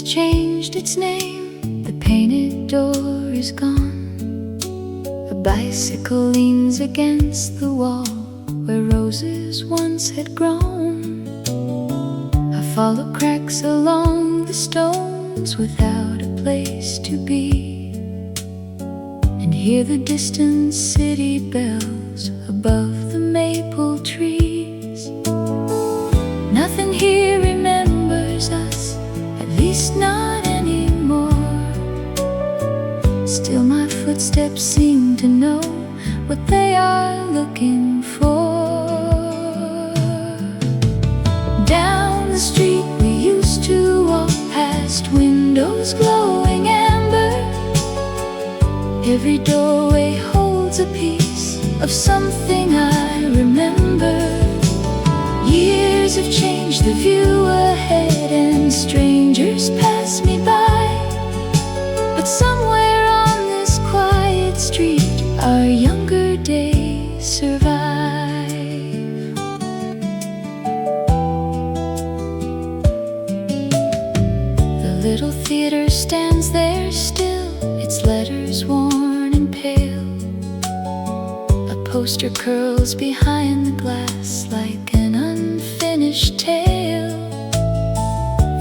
has changed its name. The painted door is gone. A bicycle leans against the wall where roses once had grown. I follow cracks along the stones without a place to be, and hear the distant city bells above the maple trees. Nothing here remembers us, at least not anymore. Still my footsteps seem to know what they are looking for. Down the street we used to walk, past windows glowing amber. Every doorway holds a piece of something I remember. Years have changed the view ahead, and strangers pass me by, but somewhere on this quiet street our younger days survive. The little theater stands there still, its letters worn and pale. A poster curls behind the glass like an unfinished tale.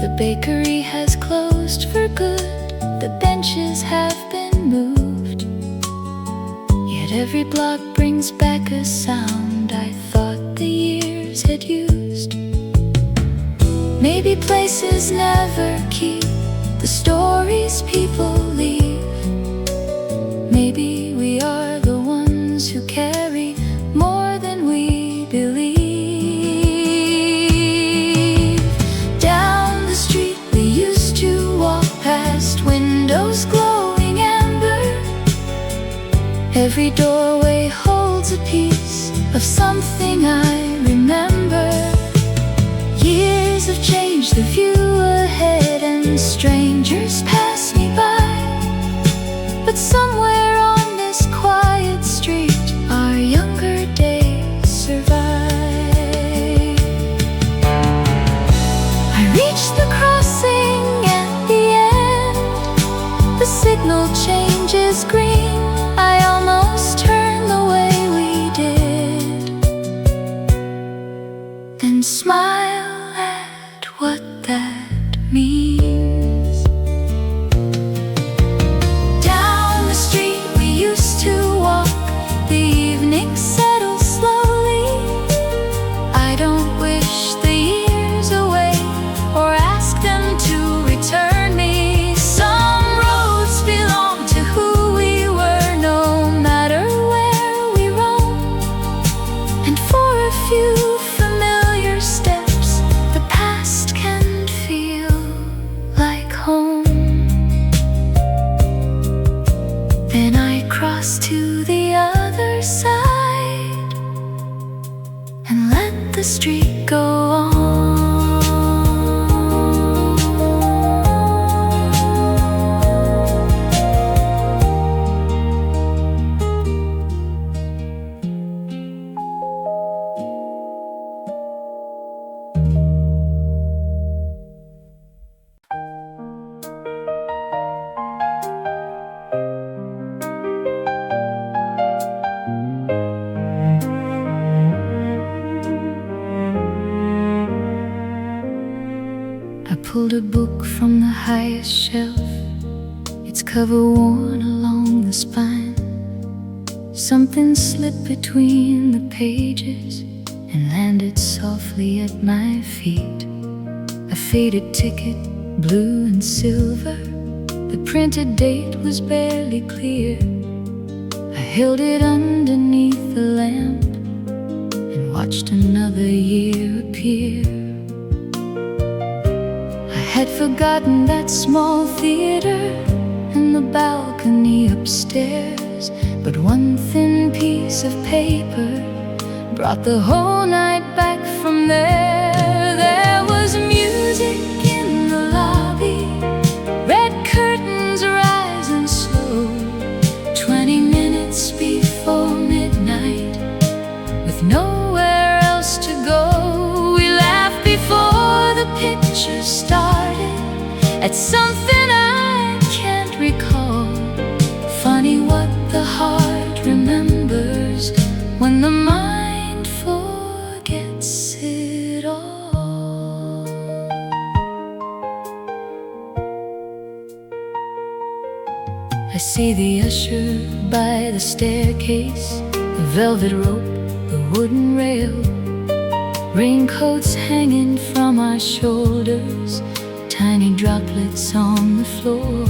The bakery has closed for good, the benches have been moved, yet every block brings back a sound I thought the years had used. Maybe places never keep the stories people leave. Maybe we are the ones who carry more than we believe. Down the street we used to walk, past windows glowing amber. Every doorway holds a piece of something I remember. Years have changed the view ahead, and strangers pass me by, but somewhere on this quiet street our younger days survive. I reached the crossing at the end. The signal changes green. I almost turned the way we did, then smile at what that means. Down the street we used to walk, the evening settles slowly. I don't wish the years away or ask them to return me. Some roads belong to who we were, no matter where we roam. And for a few familiar steps, the past can feel like home. Then I cross to the other side and let the street go on. I pulled a book from the highest shelf, its cover worn along the spine. Something slipped between the pages and landed softly at my feet. A faded ticket, blue and silver. The printed date was barely clear. I held it underneath the lamp and watched another year appear. I had forgotten that small theater and the balcony upstairs, but one thin piece of paper brought the whole night back from there. There was music in the lobby, red curtains rising slow, 20 minutes before midnight, with nowhere else to go. We laughed before the picture started, at something I can't recall. Funny what the heart remembers when the mind forgets it all. I see the usher by the staircase, the velvet rope, the wooden rail, raincoats hanging from our shoulders, tiny droplets on the floor.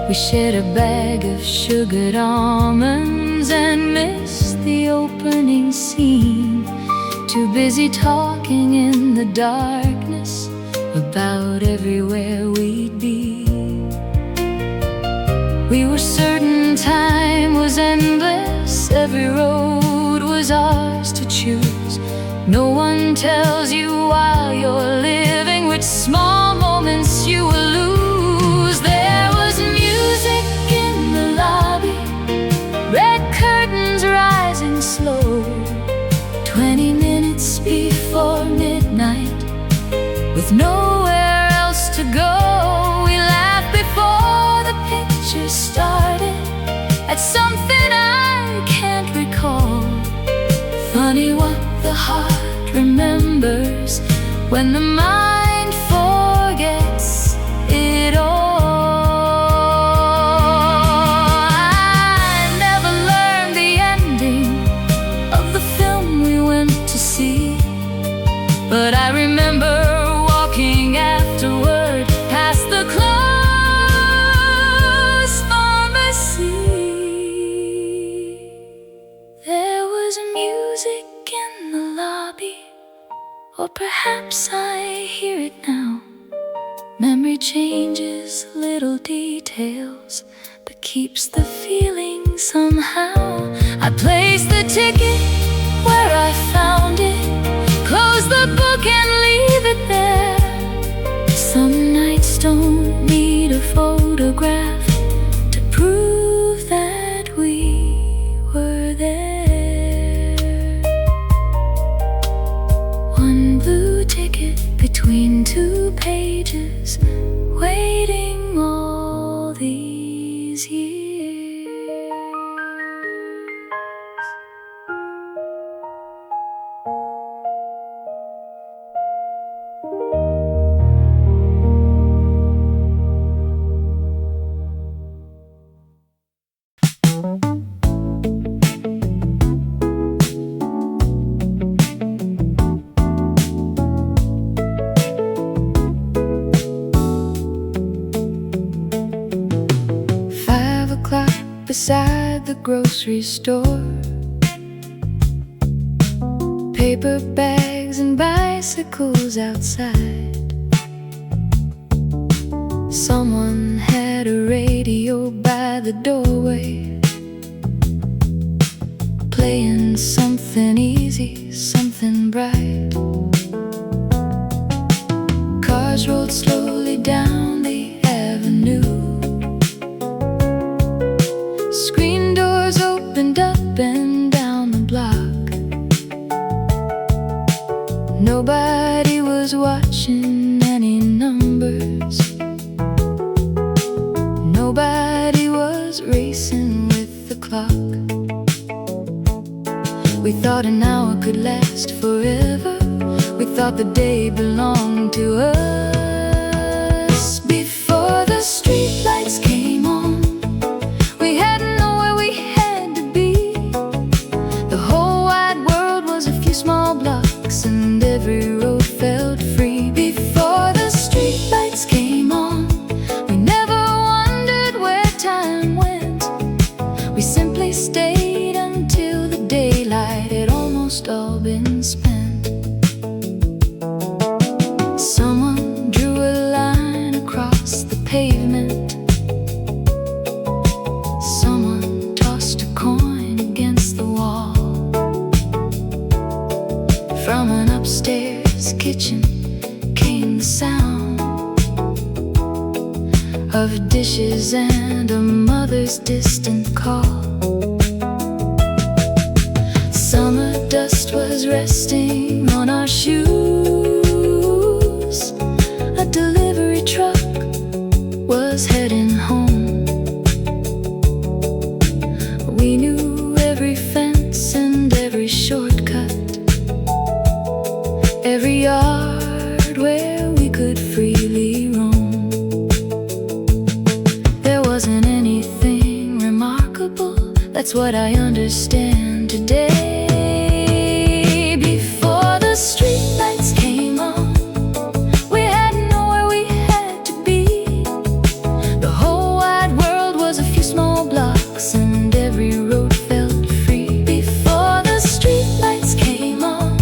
We shared a bag of sugared almonds and missed the opening scene, too busy talking in the darkness about everywhere we'd be. We were certain time was endless, every road was ours to choose. No one tells you while you're living which small moments you will lose. There was music in the lobby, red curtains rising slow, 20 minutes before midnight, with nowhere else to go. We laughed before the picture started at something I can't recall. Funny what the heart remembers when the mind forgets it all. I never learned the ending of the film we went to see, but I remember walking afterward past the closed pharmacy. There was music in the lobby, or perhaps I hear it now. Memory changes little details, but keeps the feeling somehow. I placed the ticket where I found it, close the book and leave it there. Some nights don't need a photograph to prove that we were there. One blue ticket between two pages, waiting all these years. Beside the grocery store, paper bags and bicycles outside. Someone had a radio by the doorway, playing something easy, something bright. Cars rolled slowly down the avenue, screen doors opened up and down the block. Nobody was watching any numbers, nobody was racing with the clock. We thought an hour could last forever, we thought the day belonged to us. Before the streetlights came on, we hadn't known where we had to be. The whole wide world was a few small blocks, and every road felt free. Before the streetlights came on, we never wondered where time went. We simply stayed until the daylight had almost all been spent. Someone drew a line across the pavement, someone tossed a coin against the wall. From an upstairs kitchen came the sound of dishes and a mother's distant call. Summer dust was resting on our shoes. A delivery truck was heading home. We knew every fence and every shortcut, every yard where we could freely roam. There wasn't anything remarkable, that's what I understand today. Before the streetlights came on, we had nowhere we had to be. The whole wide world was a few small blocks and every road felt free. Before the streetlights came on,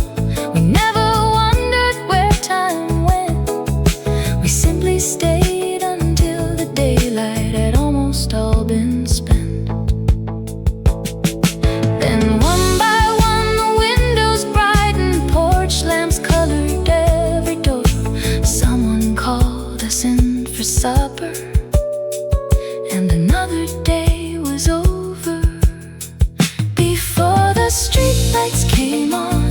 we never wondered where time went. We simply stayed until the daylight had almost all been spent. Then one by one the windows brightened, porch lamps colored every door. Someone called us in for supper, and another day was over. Before the streetlights came on,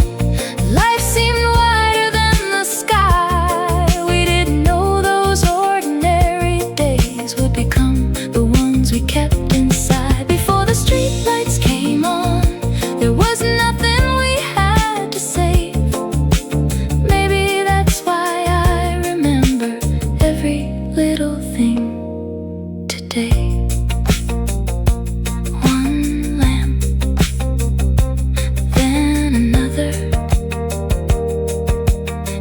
life seemed wider than the sky. We didn't know those ordinary days would become the ones we kept inside. Before the streetlights came on, there was nothing we had to save. Maybe that's why I remember every little thing today. One lamp, then another,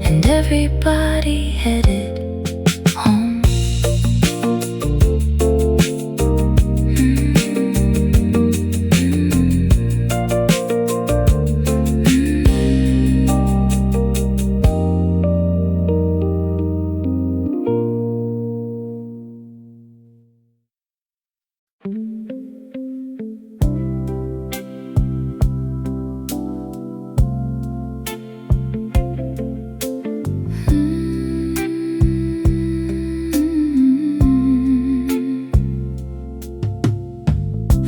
and everybody headed home.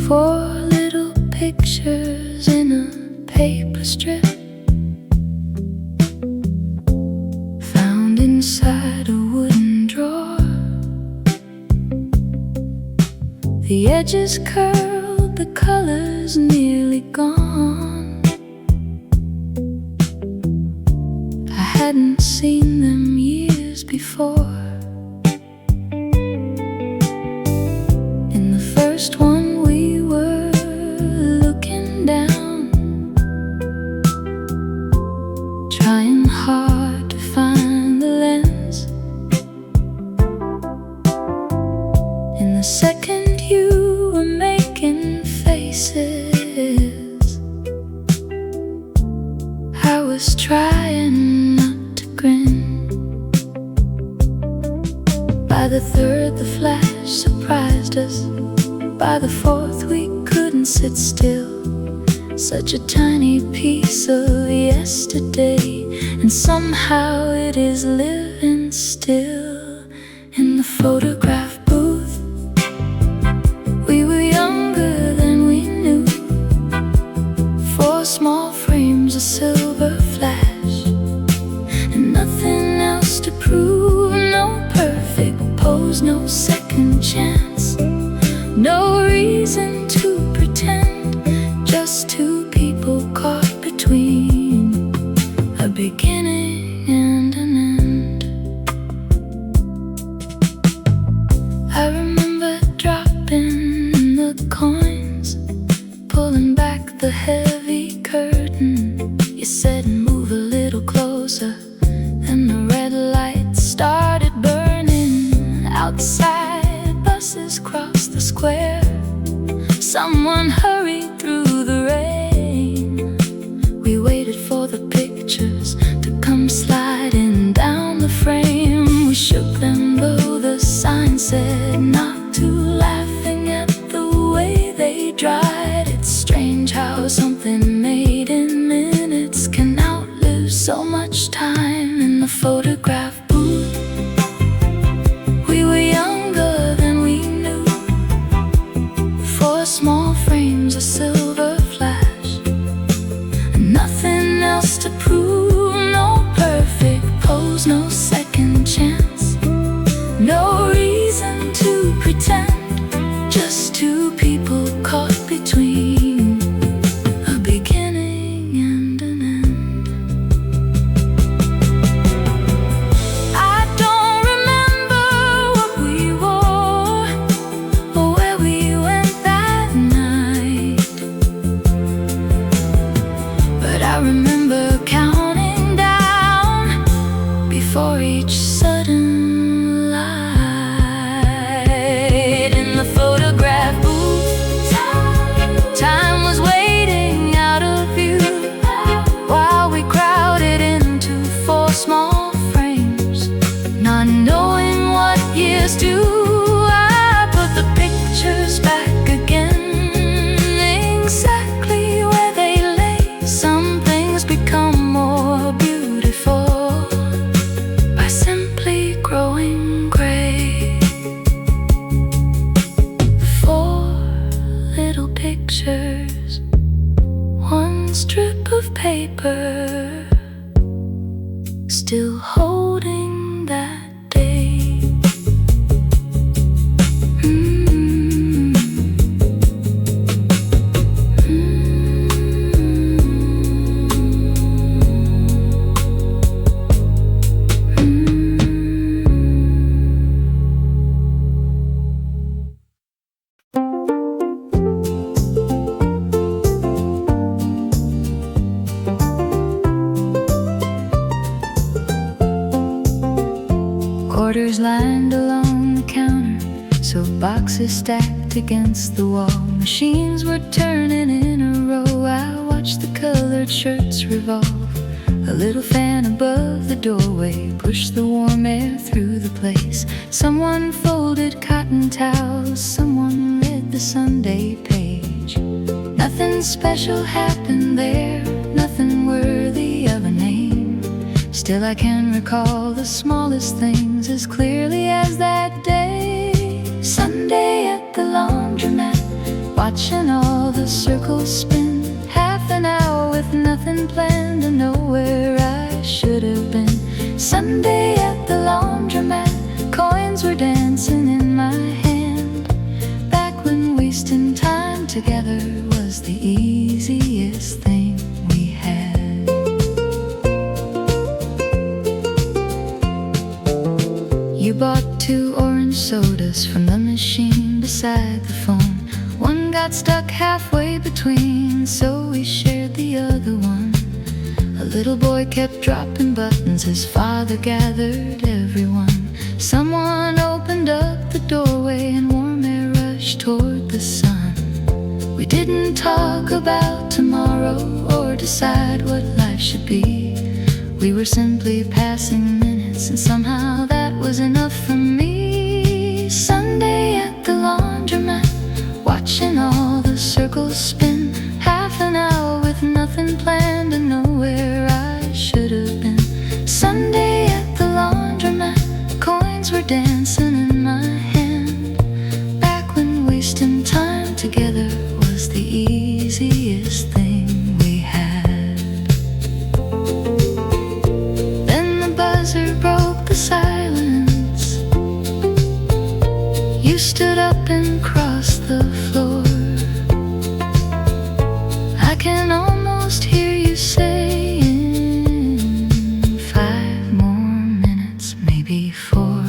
Four little pictures in a paper strip, found inside a wooden drawer. The edges curled, the colors nearly gone. I hadn't seen them years before. In the first one we were looking down, trying hard to find the lens. In the second you were making faces. I was trying not to grin. By the third the flash surprised us. By the fourth we couldn't sit still. Such a tiny piece of yesterday, and somehow it is living still. In the photograph booth, we were younger than we knew. Four small frames, a silver flash, and nothing else to prove. No perfect pose, no second chance, no reason to pretend. Just two people caught between a beginning and an end. I remember dropping the coins, pulling back the heavy curtain. You said move a little closer, then the red light started burning. Outside buses crossed the square. Someone hurried through the rain. We waited for the pictures to come sliding down the frame. We shook them though the sign said not to, laughing at the way they dried. It's strange how something made in minutes can outlive so much time. In the photograph booth, we were younger than we knew. Four small frames, a silver flash, and nothing else to prove. No perfect pose, no second chance, no reason to do. I put the pictures back again, exactly where they lay. Some things become more beautiful by simply growing gray. 4 little pictures, 1 strip of paper, still holding that day. Quarters lined along the counter, so boxes stacked against the wall. Machines were turning in a row. I watched the colored shirts revolve. A little fan above the doorway pushed the warm air through the place. Someone folded cotton towels, someone read the Sunday page. Nothing special happened there, nothing worthy of a name. Still I can recall the smallest things as clearly as that day. Sunday at the laundromat, watching all the circles spin. Half an hour with nothing planned to know where I should have been. Sunday at the laundromat, coins were dancing in my hand. Back when wasting time together was the easiest thing we had. You bought 2 orange sodas from the machine beside the phone. One got stuck halfway between, so we shared the other one. A little boy kept dropping buttons, his father gathered everyone. Someone opened up the doorway and warm air rushed toward the sun. We didn't talk about tomorrow or decide what life should be. We were simply passing minutes, and somehow that was enough for me. Sunday at the laundromat, watching all the circles spin. Half an hour with nothing planned to know where I should have been. Sunday at the laundromat, coins were dancing in my hand. Back when wasting time together was the easiest thing we had. Then the buzzer broke the silence. You stood up and crossed the floor. I can almost hear you saying 5 more minutes, maybe 4.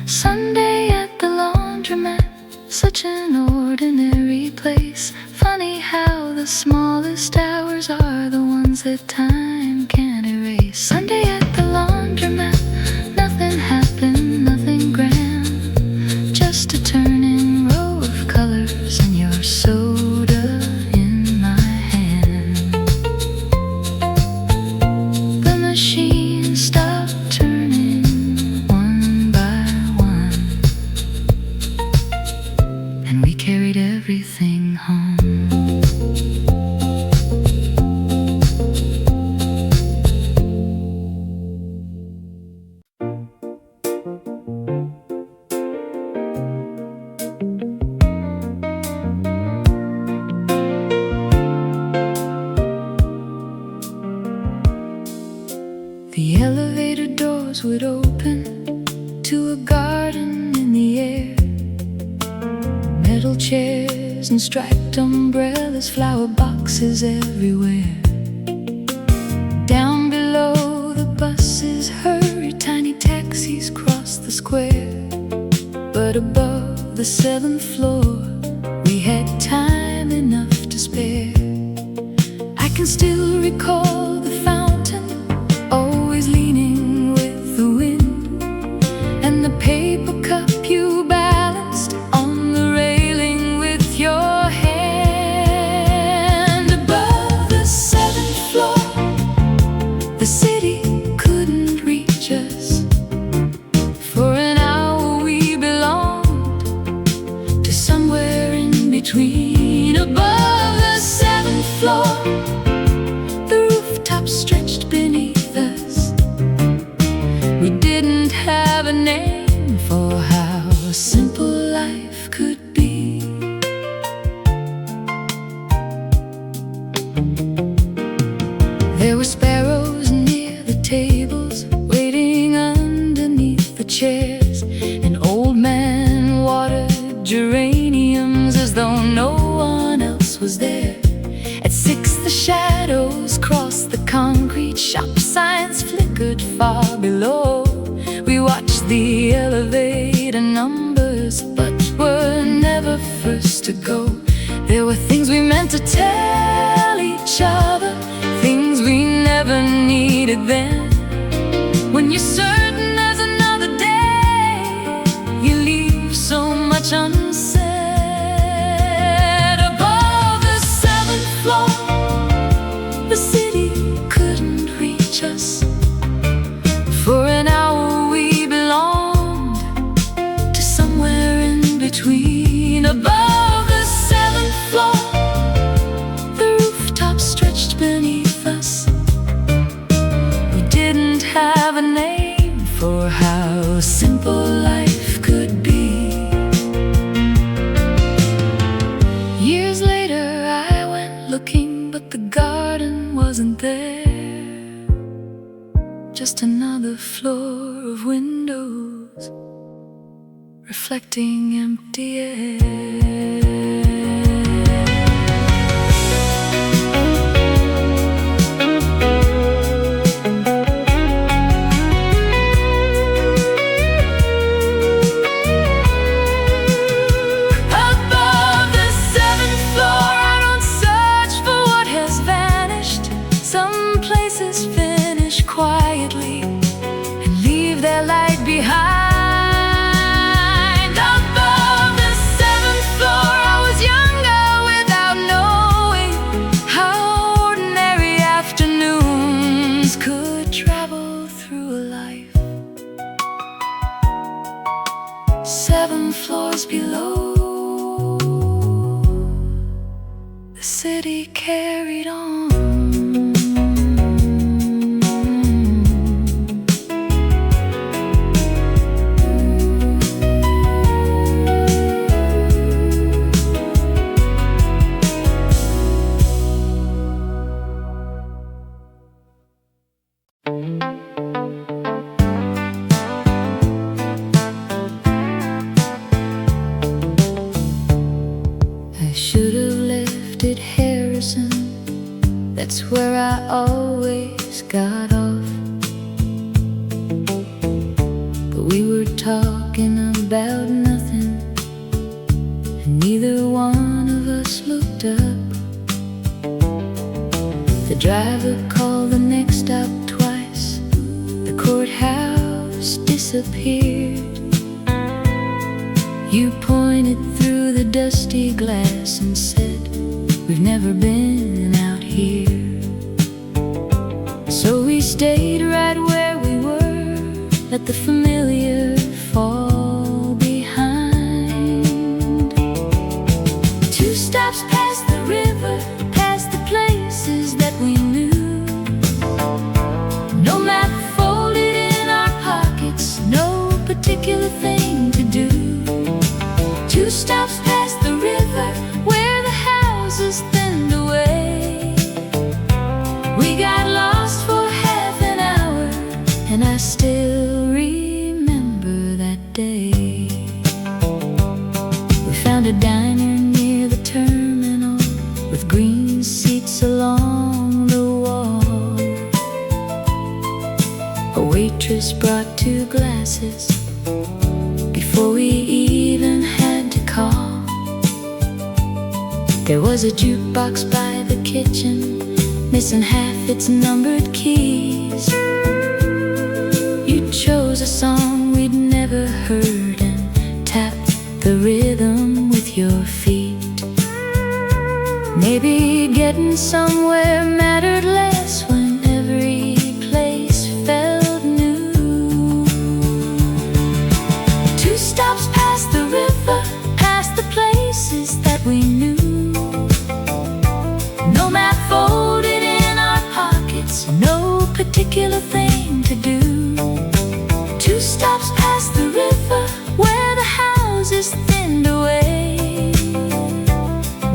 Sunday at the laundromat, such an ordinary place. Funny how the smallest hours are the ones that time can't erase. Sunday at the laundromat, nothing happened, nothing grand, just a turning row of colors and your soda in my hand. The machine stopped turning one by one, and we carried everything home. The elevator doors would open to a garden in the air. Metal chairs and striped umbrellas, flower boxes everywhere. Down below the buses hurry, tiny taxis cross the square. But above the 7th floor, we had time enough to spare. I can still recall the fountain, always leaning with the wind, and the paper cup you balanced on the railing with your hand. Above the 7th floor, the city couldn't reach us. For an hour we belonged between. Above the seventh floor, the rooftop stretched beneath us. We didn't have a name for how simple life could be. There were sparrows near the tables, waiting underneath the chairs. An old man watered geraniums as though no one else was there. At 6 the shadows crossed the concrete, shop signs flickered far below. We watched the elevator numbers, but were never first to go. There were things we meant to tell each other, things we never needed then. When you're certain there's another day, you leave so much unsaid. Above the seventh floor, the city couldn't reach us. For an hour we belonged to somewhere in between. Above the seventh floor, the rooftop stretched beneath us. We didn't have a name for how simple life could be. Years later I went looking, but the garden wasn't there. Just another floor of windows reflecting empty air. Below, the city carried on. That's where I always got off. But we were talking about nothing, and neither one of us looked up. The driver called the next stop twice. The courthouse disappeared. You pointed through the dusty glass and said, "We've never been out here." So we stayed right where we were, let the familiar fall behind. 2 stops past the river, past the places that we knew. No map folded in our pockets, no particular thing to do. 2 stops past the river, where the houses thinned away. We got lost for half an hour, and I still remember that day. We found a diner near the terminal, with green seats along the wall. A waitress brought 2 glasses before we even had to call. There was a jukebox by the kitchen, missing half its numbered keys. You chose a song we'd never heard and tapped the rhythm with your feet. Maybe getting somewhere mattered less when every place felt new. 2 stops past the river, past the places that we knew. regular thing to do. 2 stops past the river where the houses thinned away.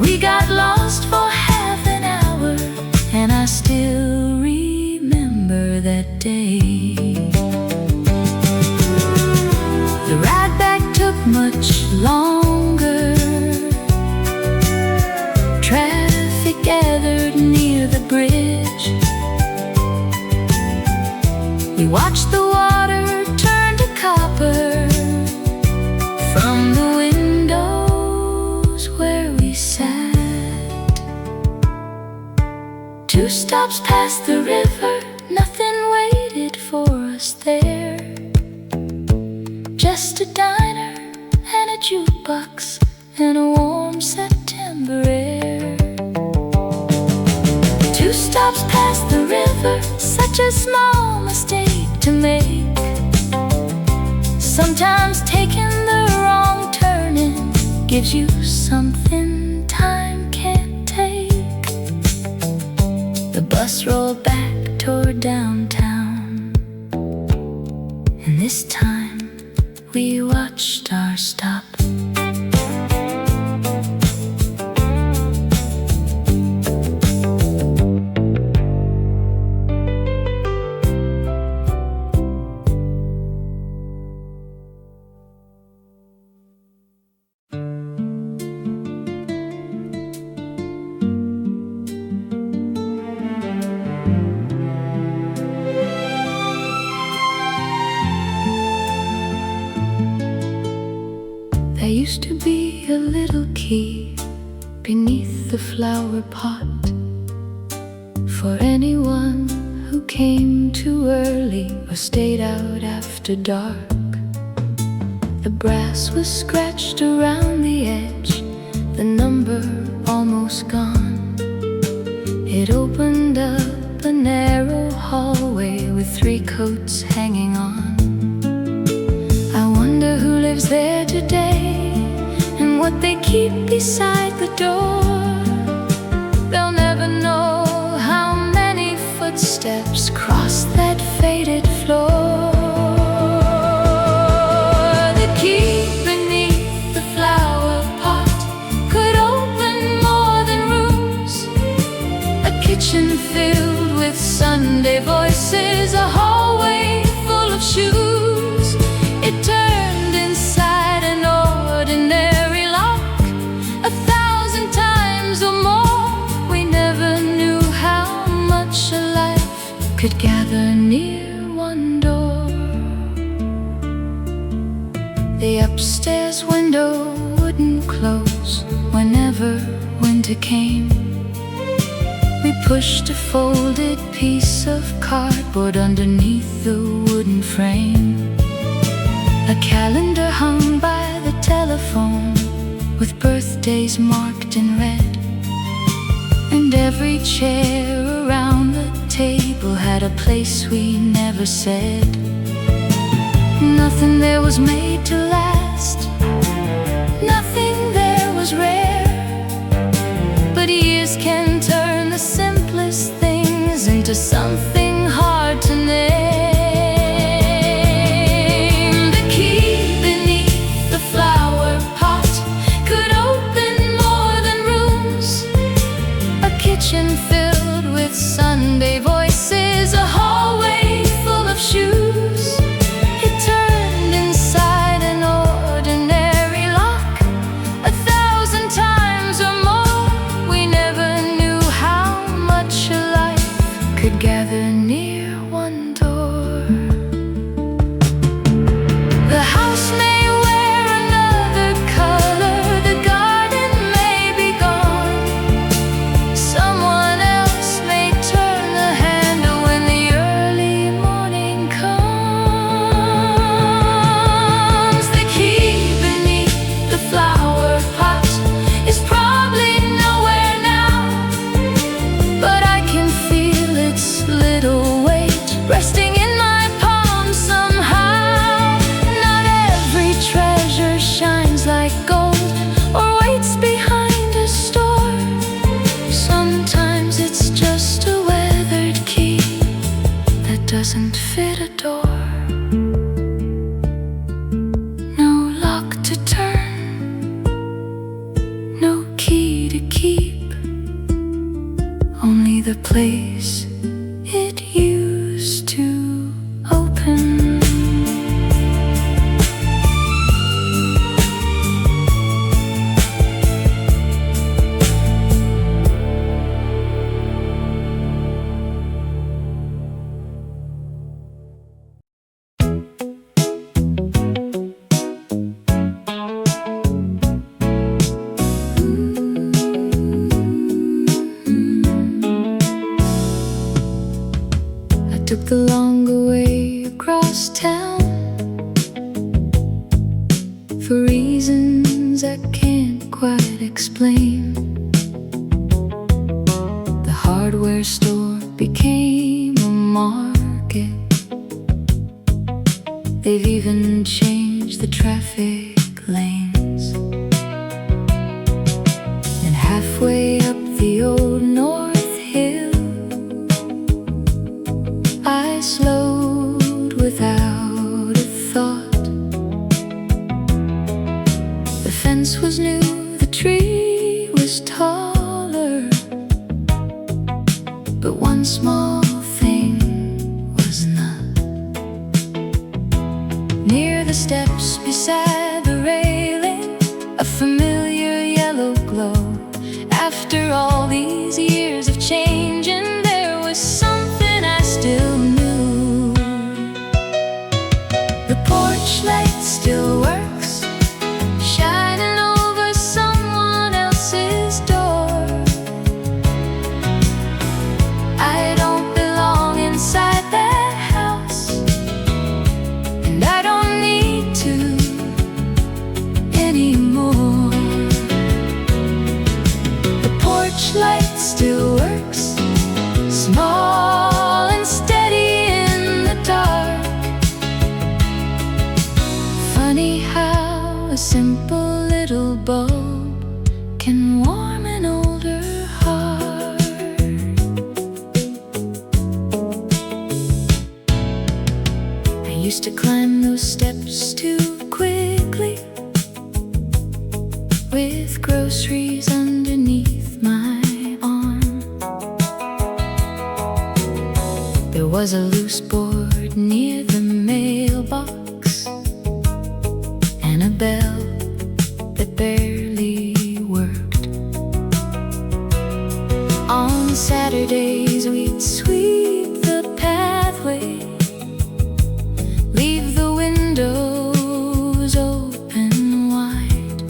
We got lost for half an hour, and I still remember that day. The ride back took much longer. Traffic gathered near the bridge. We watched the water turn to copper from the windows where we sat. 2 stops past the river, nothing waited for us there. Just a diner and a jukebox and a warm September air. 2 stops past the river, such a small mistake to make. Sometimes taking the wrong turning gives you something time can't take. The bus rolled back toward downtown, and this time we watched our stop. There used to be a little key beneath the flower pot for anyone who came too early or stayed out after dark. The brass was scratched around the edge, the number almost gone. It opened up a narrow hallway with 3 coats hanging on. I wonder who lives there today and what they keep beside the door. They'll never know how many footsteps cross that faded floor. The key beneath the flower pot could open more than rooms. A kitchen filled with Sunday voices, a hallway full of shoes. It turned inside an ordinary lock 1,000 times or more. We never knew how much a life could gather near one door. The upstairs window wouldn't close whenever winter came. We pushed a folded piece of cardboard underneath the wooden frame. A calendar hung by the telephone with birthdays marked in red. And every chair around the table had a place we never said. Nothing there was made to last, nothing there was rare. But years can turn the simplest things into something hard to name. Kitchen filled with Sunday voices, a hallway full of shoes. It turned inside an ordinary lock 1,000 times or more. We never knew how much a life could gather reasons I can't quite explain. The hardware store became a market. They've even changed the traffic lanes. And halfway up the old North Hill, I slowed without a thought. The fence was new, the tree was taller, but one small thing was not. Near the steps beside the railing, a familiar yellow glow. After all these years of changing, there was something I still knew. The porch light still works, shining over someone else's door. I don't belong inside that house, and I don't need to anymore. The porch light still works, small and steady in the dark. Funny how a simple little bulb can warm an older heart. I used to climb those steps too quickly, with groceries underneath my arm. There was a loose board near the mailbox, and a bell that barely worked. On Saturdays we'd sweep the pathway, leave the windows open wide.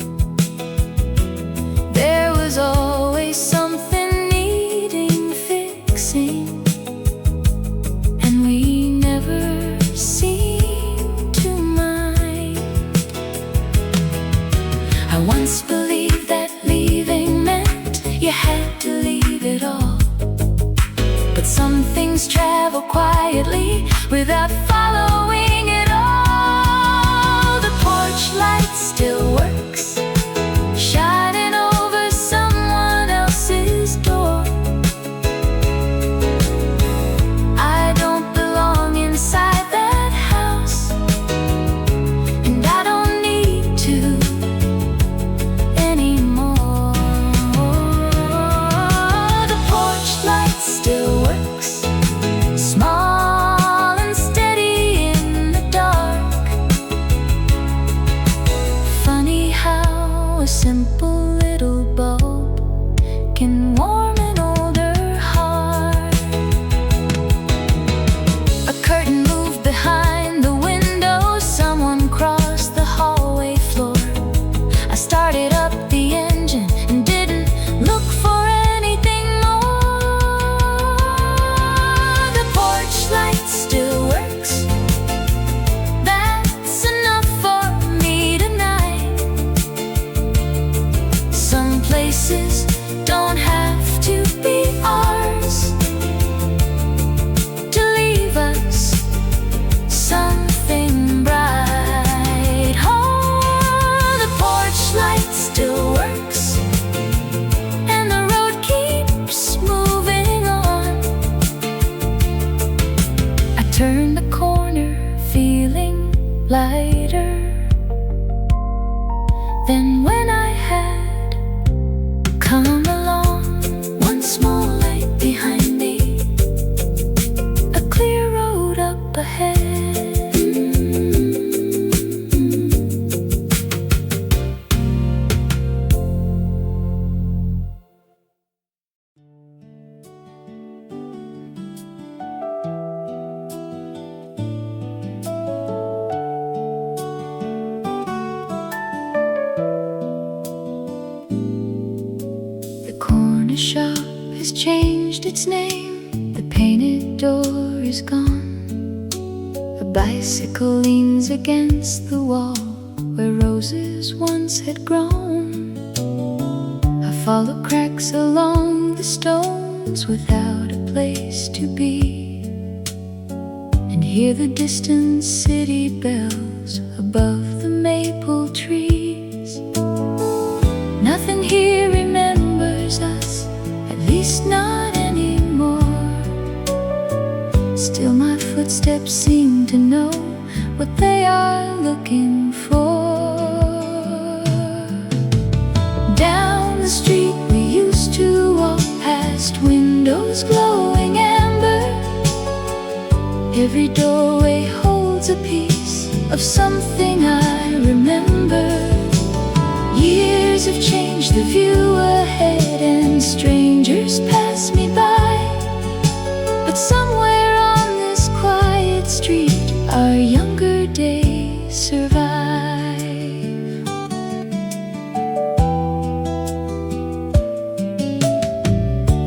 There was always something needing fixing, and we never seemed to mind. I once believed that leaving meant you had to leave it all, but some things travel quietly without following it all. The porch light still works, shining over someone else's door. I don't belong inside that house, and I don't need to anymore. The porch light still works, small and steady in the dark. Funny how a simple little bulb can warm an older heart. A curtain moved behind the window, someone crossed the hallway floor. I started up the engine and didn't look for anything more. The porch light still works, that's enough for me tonight. Some places don't have to be ours to leave us something bright. Oh, the porch light still works, and the road keeps moving on. I turned the corner feeling lighter than when I had come along. One small light behind me, a clear road up ahead. The corner shop has changed its name, the painted door is gone. A bicycle leans against the wall where roses flowers once had grown. I follow cracks along the stones without a place to be, and hear the distant city bells above the maple trees. Nothing here remembers us, at least not anymore. Still my footsteps seem to know what they are looking for. Down the street we used to walk, past windows glowing amber. Every doorway holds a piece of something I remember. Years have changed the view ahead, and strangers pass me by, but somewhere on this quiet street our younger days survive.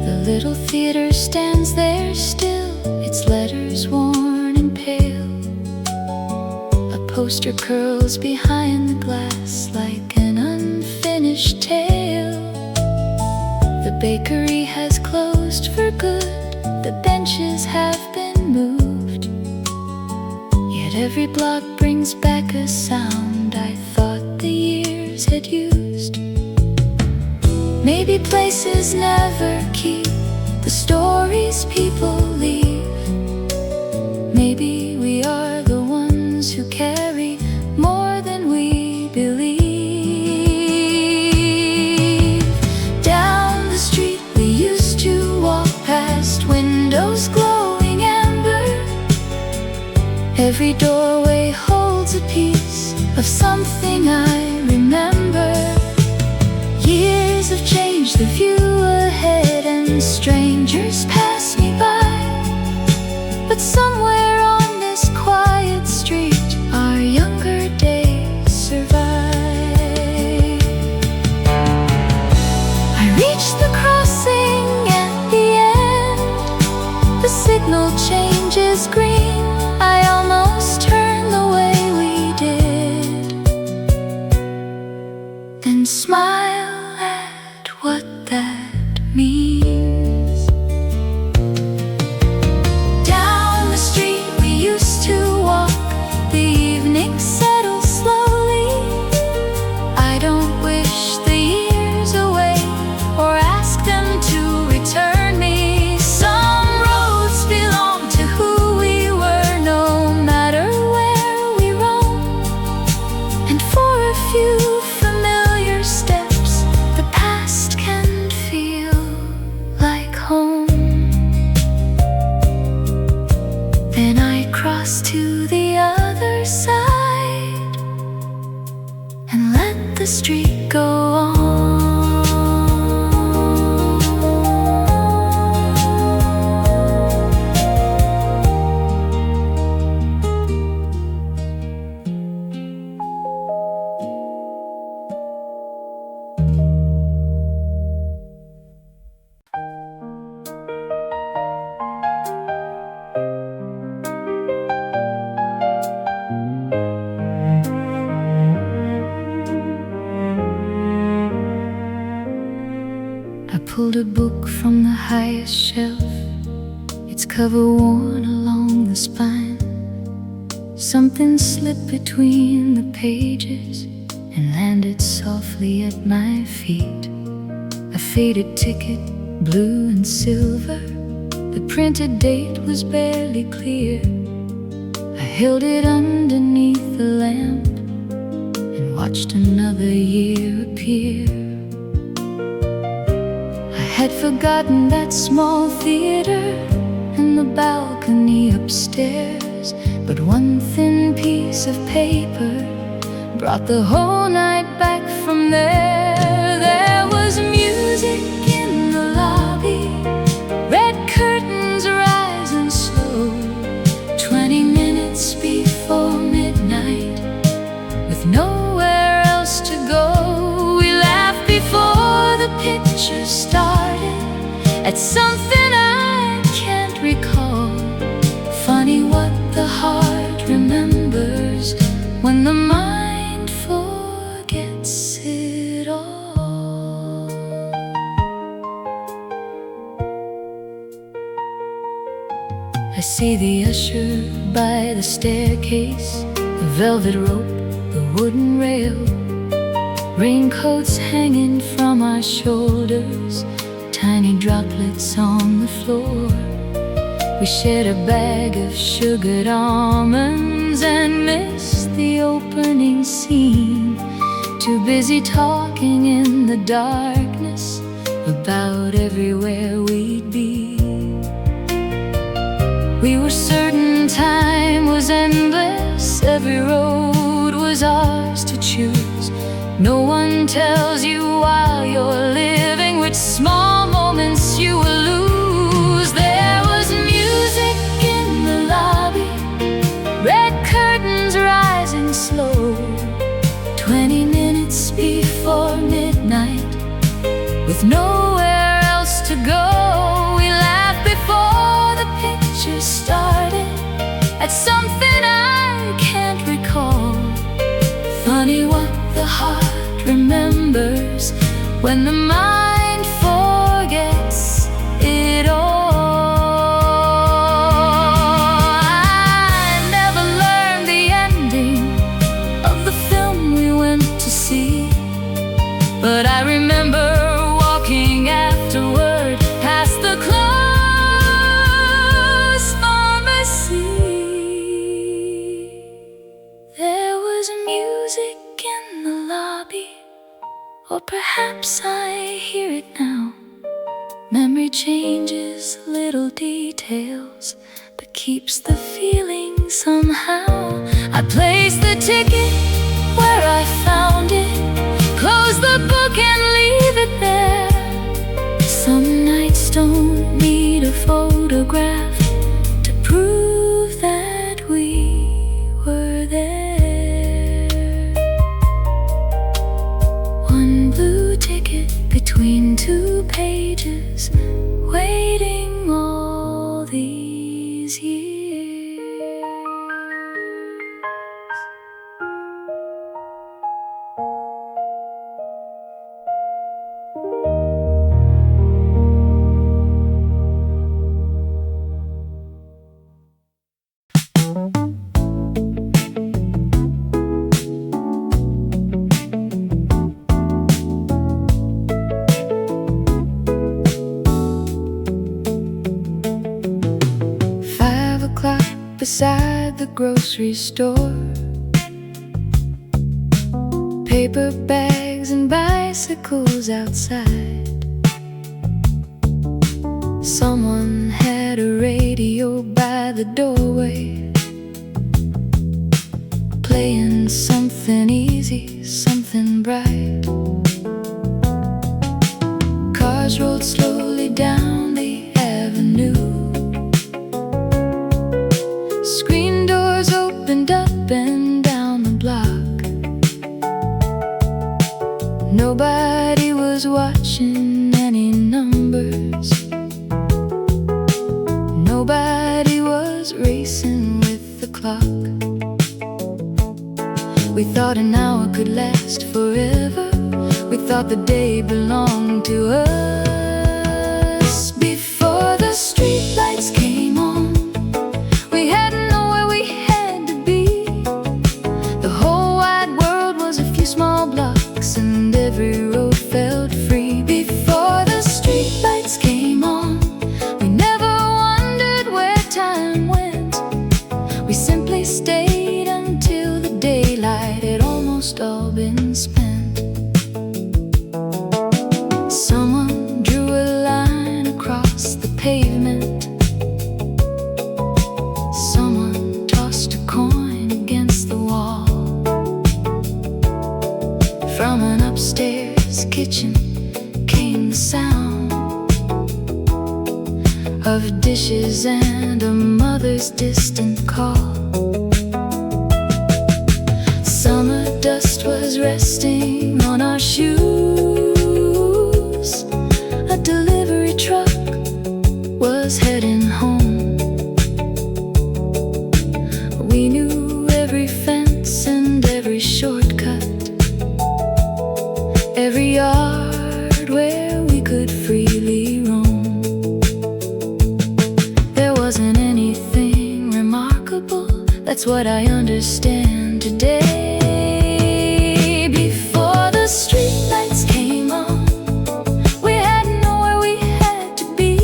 The little theater stands there still, its letters worn and pale. A poster curls behind the glass like an unfinished tale. The bakery has closed for good, the benches have been moved, yet every block brings back a sound I thought the years had used. Maybe places never keep the stories people leave. Maybe we are the ones who carry more than we believe. Down the street we used to walk, past windows glowing amber. Every doorway holds a piece of something I remember. Years have changed the view ahead, and strangers pass me by, but somewhere on this quiet street our younger days survive. I reached the crossing at the end. The signal changes green. I almost turned the way we did, then smile at what that means. Down the street we used to walk, the evening settles slowly. I don't wish the years away or ask them to return me. Some roads belong to who we were, no matter where we roam. And for a few familiar steps, the past can feel like home. Then I cross to the other side and let the street go on. I pulled a book from the highest shelf, its cover worn along the spine. Something slipped between the pages and landed softly at my feet. A faded ticket, blue and silver. The printed date was barely clear. I held it underneath the lamp and watched another year appear. I had forgotten that small theater and the balcony upstairs, but one thin piece of paper brought the whole night back from there. There was music in the lobby, red curtains rising slow, 20 minutes before midnight, with nowhere else to go. We laughed before the picture started at something I can't recall. Funny what the heart remembers when the mind forgets. I see the usher by the staircase, the velvet rope, the wooden rail, raincoats hanging from our shoulders, tiny droplets on the floor. We shared a bag of sugared almonds and missed the opening scene. Too busy talking in the darkness about everywhere we'd be. We were certain time was endless, every road was ours to choose. No one tells you while you're living which small moments you will lose. There was music in the lobby, red curtains rising slow, 20 minutes before midnight, with nowhere else to go. We laughed before the picture started at something I can't recall. Funny what the heart remembers when the mind forgets it all. I never learned the ending of the film we went to see, but I remember walking afterward past the closed pharmacy. There was music in the lobby, or perhaps I hear it now. Memory changes little details, but keeps the feeling somehow. I placed the ticket where I found it, close the book and leave it there. Some nights don't need a photograph to prove that we were there. One blue ticket between two pages, waiting all these years. Beside the grocery store, paper bags and bicycles outside. Someone had a radio by the doorway, playing something easy, something bright. Cars rolled slowly down the avenue, screen doors opened up and down the block. Nobody was watching any numbers, nobody was racing with the clock. We thought an hour could last forever, we thought the day belonged to us. Before the streetlights came on, we hadn't known where we had to be. The whole wide world was a few small blocks, and every road felt free. Before the streetlights came on, we never wondered where time went. We simply stayed until the daylight had almost all been spent. Someone drew a line across the pavement, from an upstairs kitchen came the sound of dishes and a mother's distant call. Summer dust was resting on our shoes. A delivery truck was heading home. We knew every fence and every shortcut, every yard where we could freely roam. There wasn't anything That's what I understand today. Before the streetlights came on, we had nowhere we had to be.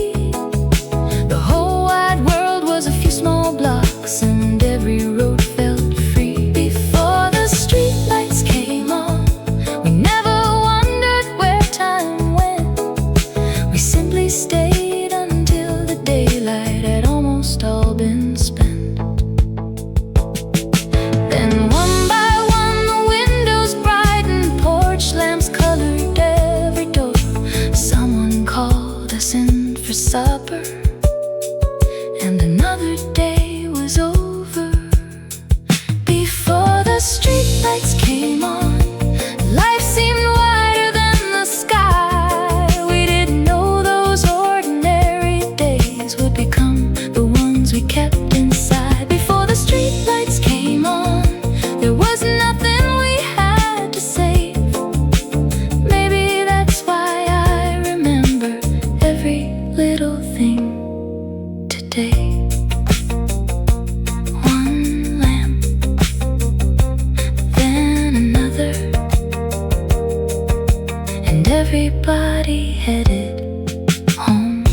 The whole wide world was a few small blocks, and every road felt free. Before the streetlights came on, we never wondered where time went. We simply stayed until the daylight had almost all been spent. Then one by one the windows brightened, porch lamps colored every door. Someone called us in for supper, and another day was over. Before the streetlights came on, life seemed wider than the sky. We didn't know those ordinary days would become the ones we kept inside. Before the streetlights came on, there was nothing we had to save. Maybe that's why I remember every little thing today. One lamp, then another, and everybody headed home.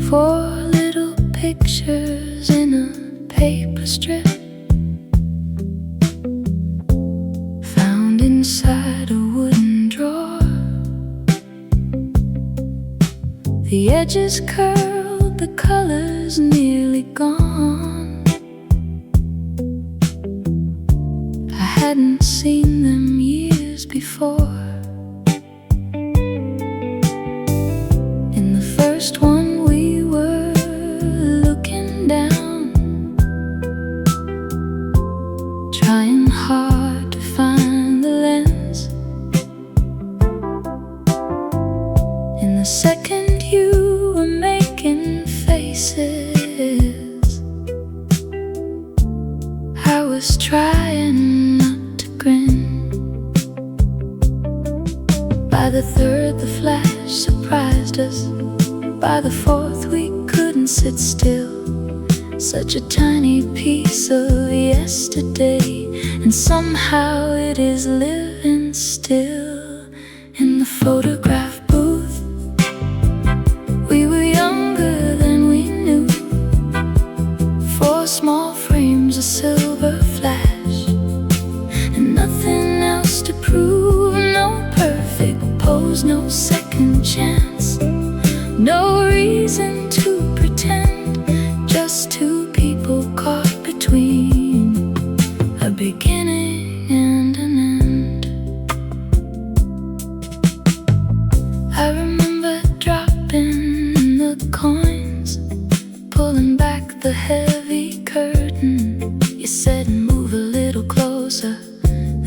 Four little pictures in a paper strip, found inside a wooden drawer. The edges curled, the colors nearly gone. I hadn't seen them years before. In the first one we were looking down, trying hard to find the lens. In the second you were making faces. I was trying not to grin. By the third the flash surprised us. By the fourth we couldn't sit still. Such a tiny piece of yesterday, and somehow it is living still. In the photograph booth, we were younger than we knew. Four small frames, a silver flash, and nothing else to prove. No perfect pose, no second chance, no reason to pretend. Just two people caught between a beginning and an end. I remember dropping the coins, pulling back the heavy curtain. You said move a little closer,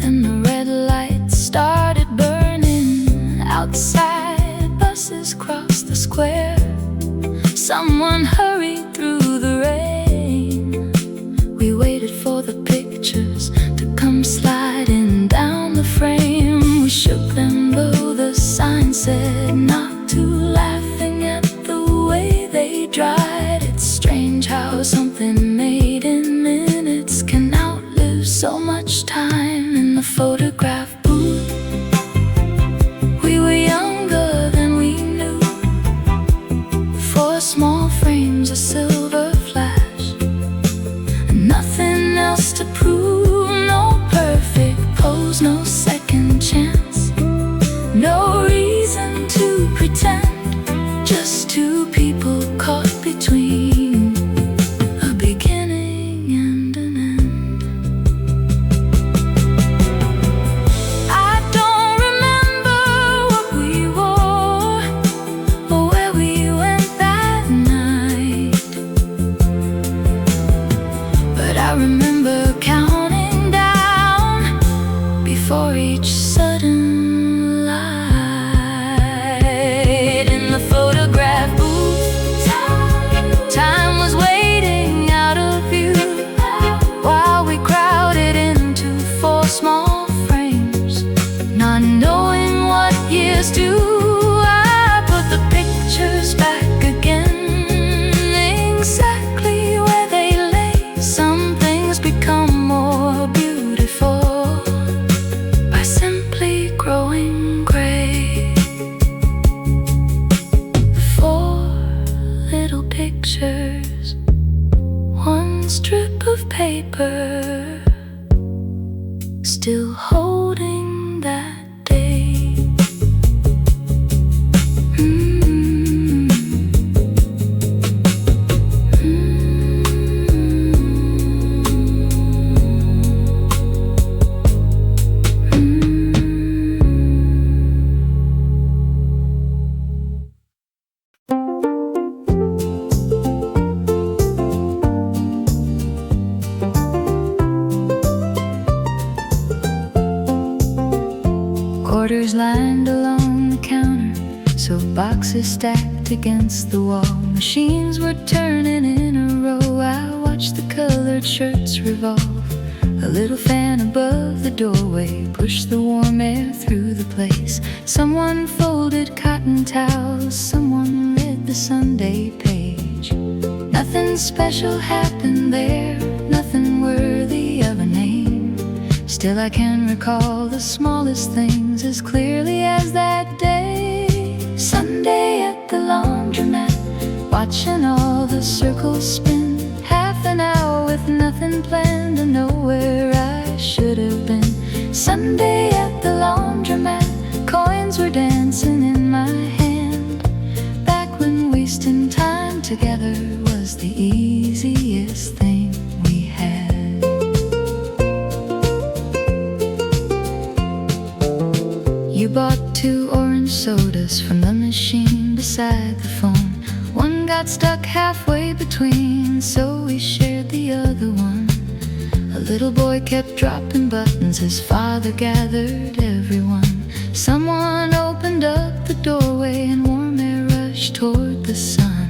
then the red lights started burning. Outside, buses crossed the square. Someone hurried through the rain. We waited for the pictures to come sliding down the frame. We shook them though the sign said not to, laughing at the way they dried. It's strange how something made in minutes can outlive so much time. In the photograph booth, we were younger than we knew. Four small frames, a silver flash, and nothing else to prove. No perfect pose, no second chance, no reason to pretend. Just two people caught between a beginning and an end. still holding that day. Quarters lined along the counter, so boxes stacked against the wall. Machines were turning in a row. I watched the colored shirts revolve. A little fan above the doorway pushed the warm air through the place. Someone folded cotton towels, someone read the Sunday page. Nothing special happened there, nothing worthy of a name. Still I can recall the smallest things as clearly as that day. Sunday at the laundromat, watching all the circles spin. Half an hour with nothing planned and nowhere I should have been. Sunday at the laundromat, coins were dancing in my hand. Back when wasting time together was the easiest thing we had. You bought 2 orange sodas from the machine beside the phone. One got stuck halfway between, so we shared the other one. A little boy kept dropping buttons, his father gathered everyone. Someone opened up the doorway and warm air rushed toward the sun.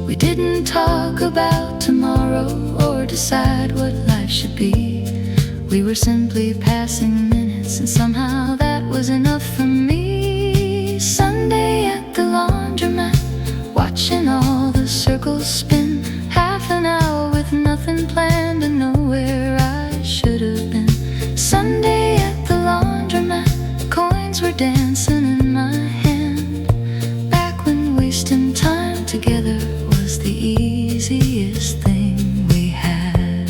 We didn't talk about tomorrow or decide what life should be. We were simply passing minutes, and somehow that was enough for me. Sunday at the laundromat, watching all the circles spin. Half an hour with nothing planned and nowhere I should have been. Sunday at the laundromat, coins were dancing in my hand. Back when wasting time together was the easiest thing we had.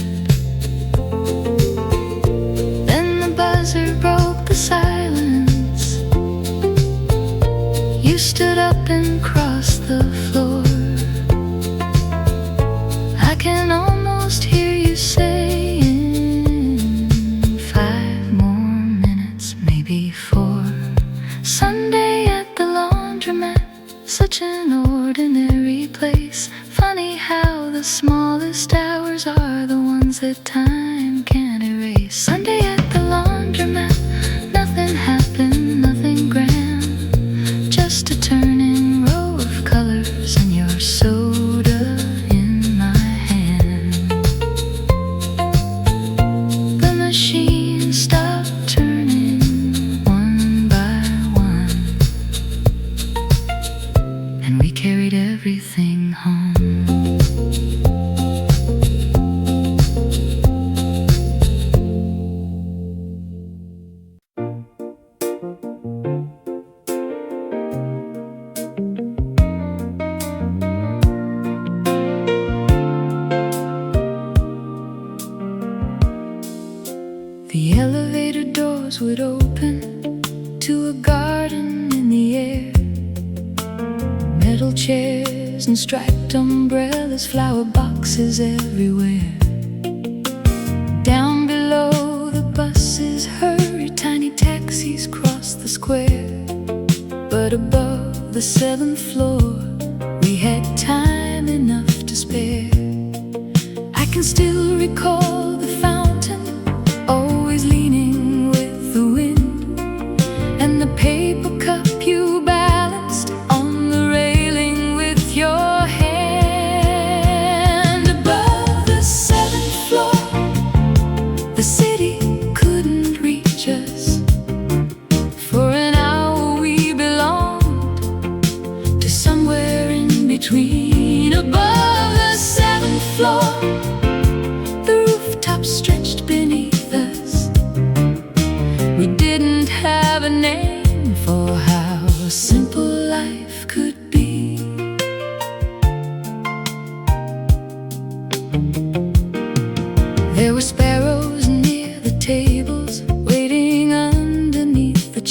Then the buzzer broke the silence. You stood up and crossed the floor. I can almost hear you saying 5 more minutes, maybe 4. Sunday at the laundromat, such an ordinary place. Funny how the smallest hours are the ones that time can't erase. Sunday at the laundromat, nothing happened, nothing grand, just a turning row of colors and your soda in my hand. The machine stopped turning one by one, and we carried everything home. The elevator doors would open to a garden in the air. Metal chairs and striped umbrellas, flower boxes everywhere. Down below the buses hurry, tiny taxis cross the square. But above the 7th floor, we had time enough to spare. I can still recall the fountain, always leaning with the wind, and the paper cup you balanced on the railing with your hand. Above the 7th floor, the city couldn't reach us. For an hour we belonged to somewhere in between. Above the 7th floor, the roof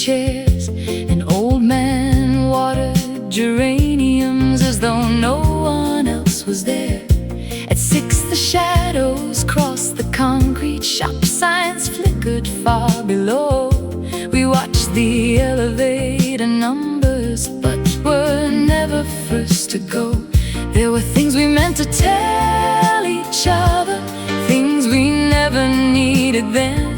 chairs. An old man watered geraniums as though no one else was there. At 6 the shadows crossed the concrete. Shop signs flickered far below. We watched the elevator numbers, but were never first to go. There were things we meant to tell each other, things we never needed then.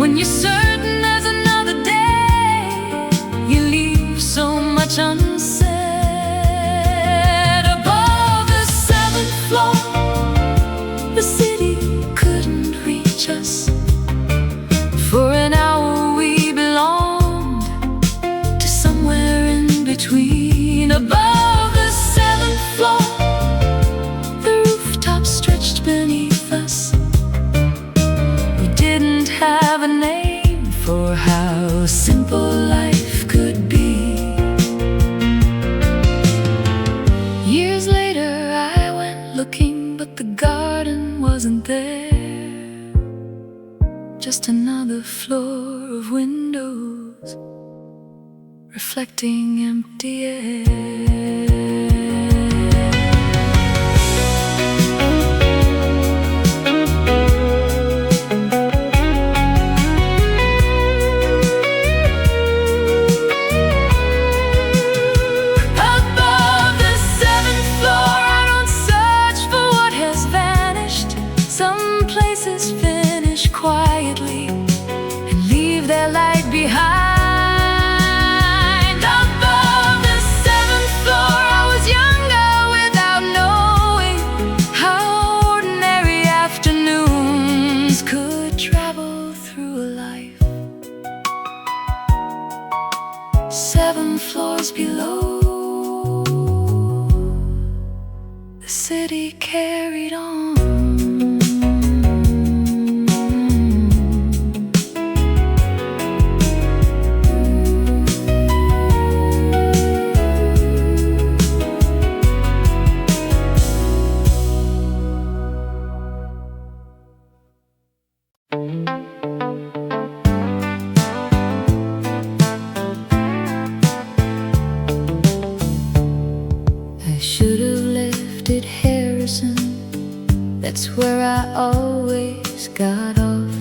When you're certain there's another day, you leave so much unsaid. Above the 7th floor, the city couldn't reach us. For an hour we belonged to somewhere in between. Above the 7th floor, the rooftop stretched beneath us. We didn't have a name for how simple life could be. Years later I went looking, but the garden wasn't there. Just another floor of windows reflecting empty air. Quietly and leave their light behind. Above the 7th floor I was younger without knowing how ordinary afternoons could travel through a life. 7 floors below, the city carried on. That's where I always got off.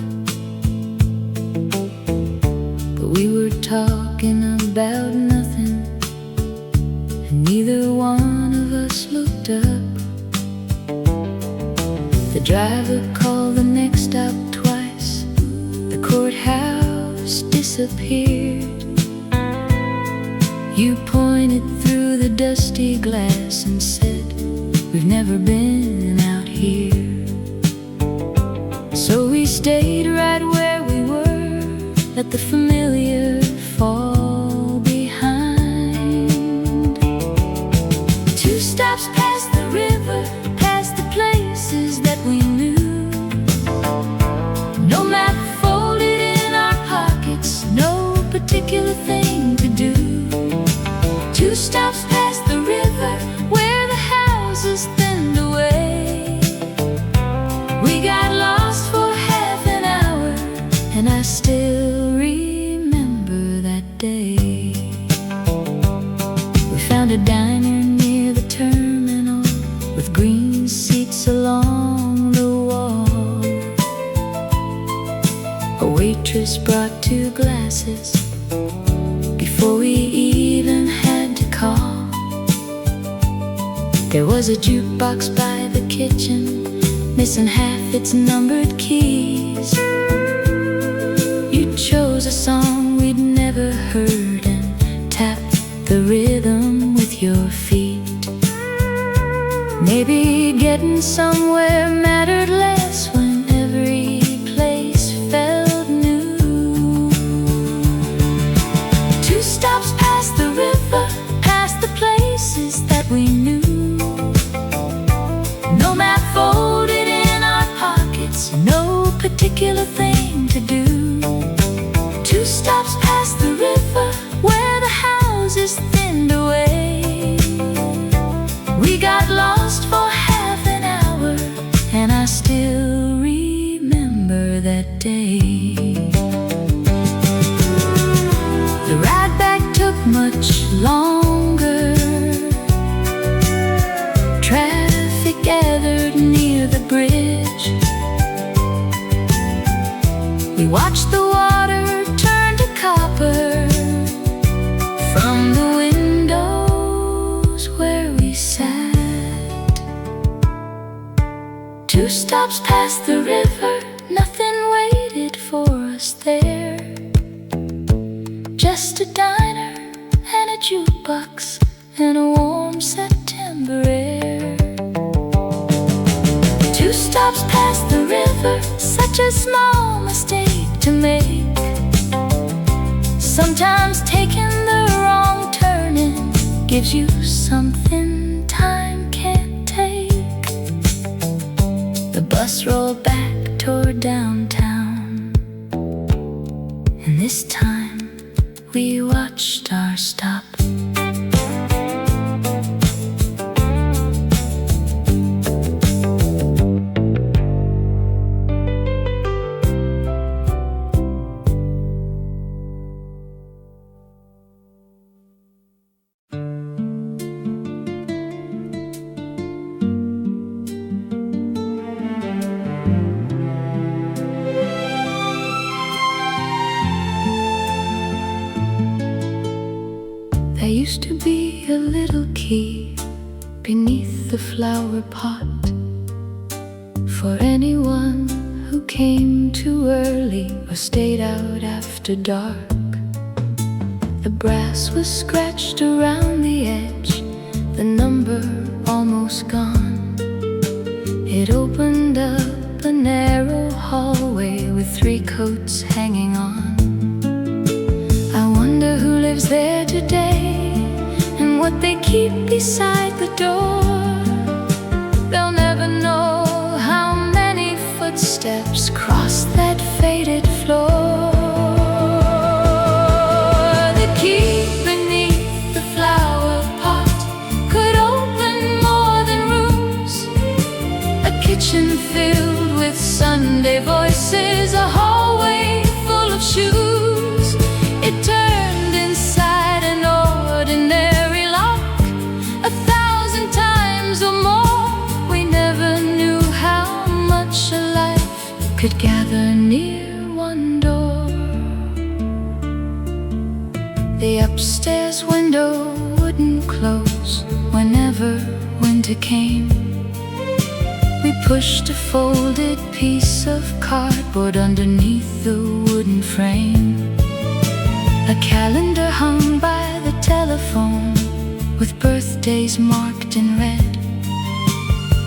But we were talking about nothing, and neither one of us looked up. The driver called the next stop twice. The courthouse disappeared. You pointed through the dusty glass and said, "We've never been out here." So we stayed right where we were, let the familiar fall behind. 2 stops past the river, past the places that we knew. No map folded in our pockets, no particular thing to do. 2 stops past the river, where the houses thinned away. We got lost for half an hour, and I still remember that day. We found a diner near the terminal, with green seats along the wall. A waitress brought 2 glasses before we even had to call. There was a jukebox by the kitchen, missing half its numbered keys. You chose a song we'd never heard and tapped the rhythm with your feet. Maybe getting somewhere mattered less when every place felt new. 2 stops past the river, past the places that we knew. No map folded in our pockets, no We watched the water turn to copper from the windows where we sat. 2 stops past the river, nothing waited for us there. Just a diner and a jukebox and a warm September air. 2 stops past the river, such a small mistake to make. Sometimes taking the wrong turning gives you something time can't take. The bus rolled back toward downtown, and this time we watched our stop. There used to be a little key beneath the flower pot for anyone who came too early or stayed out after dark. The brass was scratched around the edge, the number almost gone. It opened up a narrow hallway with 3 coats hanging on. I wonder who lives there today and what they keep beside the door. They'll never know how many footsteps cross that faded floor. The key beneath the flower pot could open more than rooms. A kitchen filled with Sunday voices, a hallway full of shoes. It turned inside an ordinary lock 1,000 times or more. We never knew how much a life could gather near one door. The upstairs window wouldn't close whenever winter came. We pushed a folded piece of cardboard underneath the wooden frame. A calendar hung by the telephone with birthdays marked in red.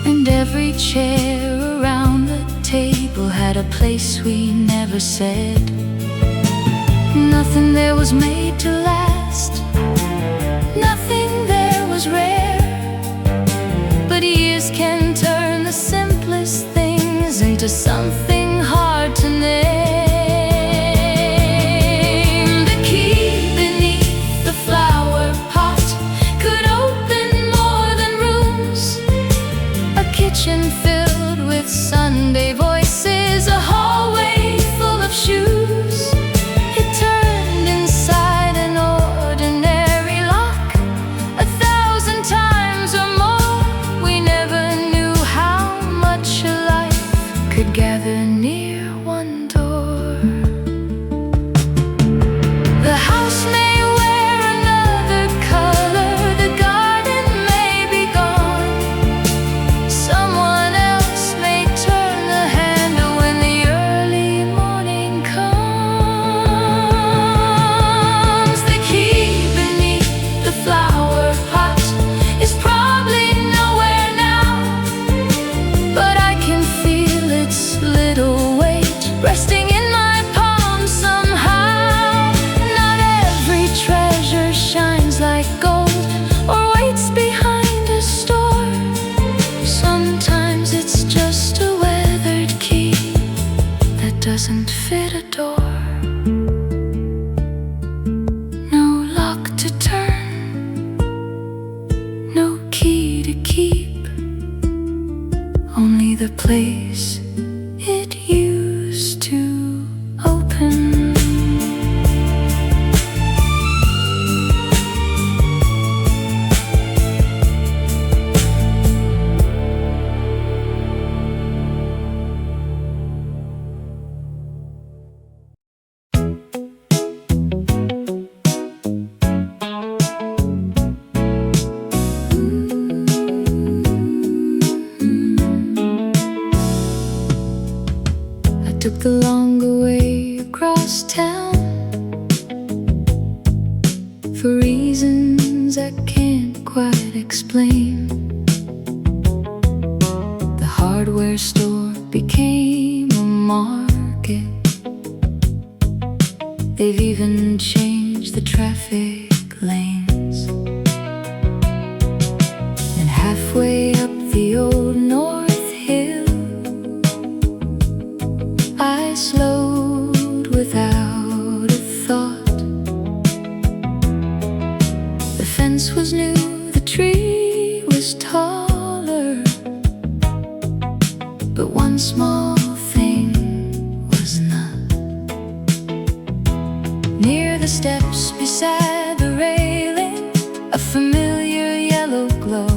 And every chair around the table had a place we never said. Nothing there was made to last, nothing there was rare. But years can turn the simplest things into something hard to name. Filled with Sunday voices, a hallway full of shoes. It turned inside an ordinary lock 1,000 times or more. We never knew how much a life could gather near one door. The house may wear another color, the garden may be gone. Someone else may turn the handle when the early morning comes. The key beneath the flower pot is probably nowhere now, but I can feel its little weight resting in my palm somehow. Not every treasure shines like gold or waits behind a store. Sometimes it's just a weathered key that doesn't fit a door. No lock to turn, no key to keep, only the place it used to open. the longer way across town for reasons I can't quite explain. The hardware store became a market. They've even changed the traffic lanes. And halfway up the old North Hill, I slowed without a thought. The fence was new, the tree was taller, but one small thing was not. Near the steps beside the railing, a familiar yellow glow.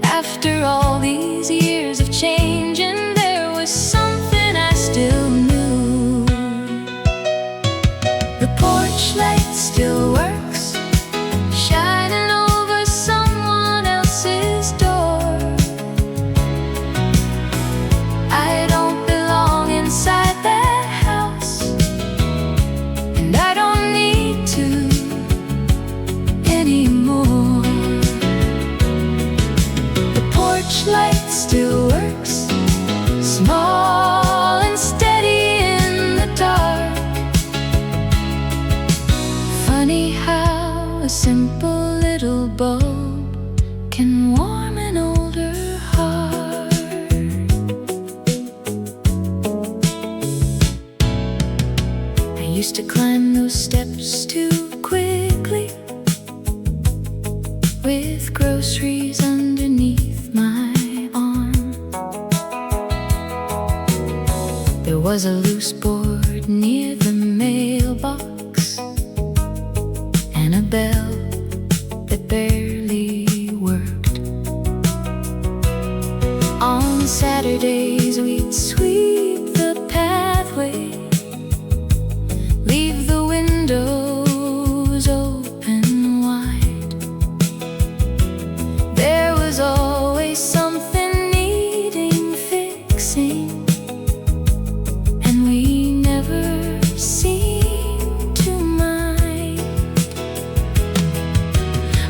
After all these years of changing, there was something I still knew. The porch light still works, shining over someone else's door. I don't belong inside that house, and I don't need to anymore. The porch light still works, small and steady in the dark. Funny how a simple little bulb can warm an older heart. I used to climb those steps too quickly, with groceries underneath my arm. There was a loose board near the mailbox, and a bell that barely worked. On Saturdays we'd sweep the pathway, leave the windows open wide. There was always something needing fixing, and we never seemed to mind.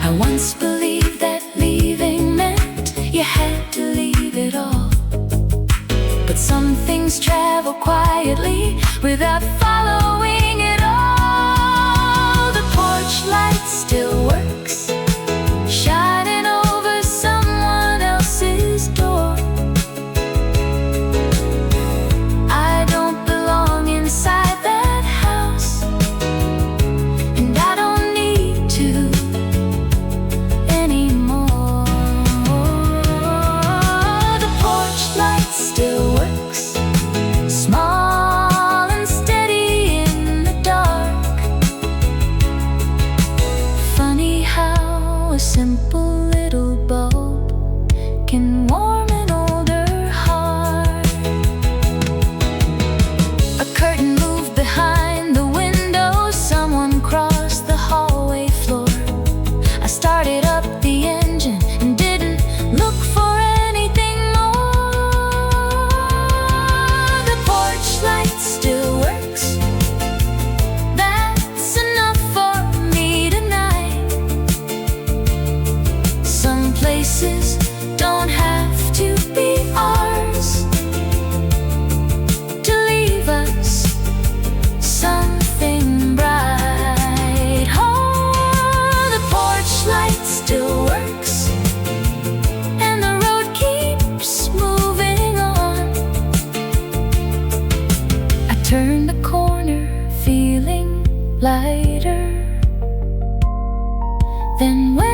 I once believed that leaving meant you had to leave it all, but some things travel quietly without following it all. The porch light still works, shining over someone else's door. I don't belong inside that house, and I don't need to anymore. The porch light still works, small and steady in the dark. Funny how a simple little bulb can warm an older heart. A curtain moved behind the window, someone crossed the hallway floor. I started up the engine and didn't look for anything more. The porch light still works, that's enough for me tonight. Some places don't have to be ours to leave us something bright. Oh, the porch light still works, and the road keeps moving on. I turned the corner feeling lighter than when